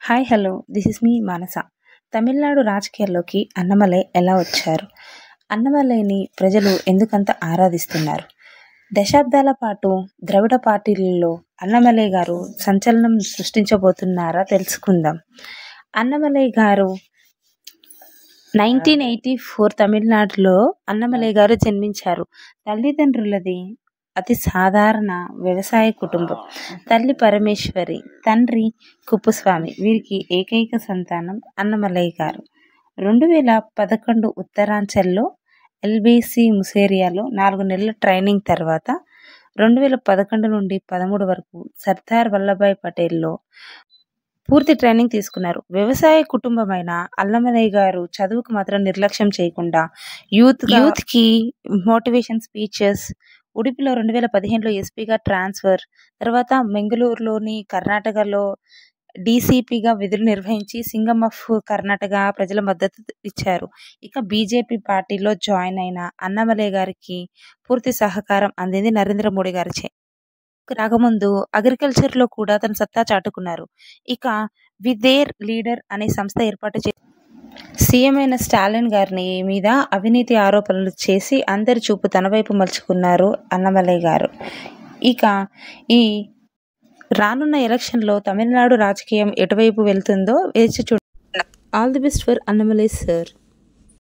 Hi hello this is మీ మానస. తమిళనాడు రాజకీయాల్లోకి అన్నమలై ఎలా వచ్చారు? అన్నమలైని ప్రజలు ఎందుకంత ఆరాధిస్తున్నారు? దశాబ్దాల పాటు ద్రవిడ పార్టీలలో అన్నమలై గారు సంచలనం సృష్టించబోతున్నారా తెలుసుకుందాం. అన్నమలై గారు 1984 తమిళనాడులో అన్నమలై గారు జన్మించారు. తల్లిదండ్రులది అతి సాధారణ వ్యవసాయ కుటుంబం. తల్లి పరమేశ్వరి, తండ్రి కుప్పుస్వామి. వీరికి ఏకైక సంతానం అన్నమలై గారు. 2011 ఉత్తరాంచల్లో ఎల్బీసీ ముసేరియాలో 4 నెలల ట్రైనింగ్ తర్వాత 2011 నుండి 13 వరకు సర్దార్ వల్లభాయ్ పటేల్లో పూర్తి ట్రైనింగ్ తీసుకున్నారు. వ్యవసాయ కుటుంబమైన అన్నమలై గారు చదువుకు మాత్రం నిర్లక్ష్యం చేయకుండా యూత్కి మోటివేషన్ స్పీచెస్, ఉడిపిలో 2015లో ఎస్పీగా ట్రాన్స్ఫర్, తర్వాత మెంగళూరులోని కర్ణాటకలో డీసీపీగా విధులు నిర్వహించి సింగమ్ ఆఫ్ కర్ణాటక ప్రజల మద్దతు ఇచ్చారు. ఇక బీజేపీ పార్టీలో జాయిన్ అయిన అన్నమలై గారికి పూర్తి సహకారం అందింది నరేంద్ర మోడీ గారిచే. రాకముందు అగ్రికల్చర్లో కూడా తన సత్తా చాటుకున్నారు. ఇక విదేర్ లీడర్ అనే సంస్థ ఏర్పాటు చేసి సీఎం అయిన స్టాలిన్ గారిని మీద అవినీతి ఆరోపణలు చేసి అందరి చూపు తన వైపు మలుచుకున్నారు అన్నమలై గారు. ఇక ఈ రానున్న ఎలక్షన్లో తమిళనాడు రాజకీయం ఎటువైపు వెళ్తుందో వేచి చూడండి. All the best for Annamalai sir.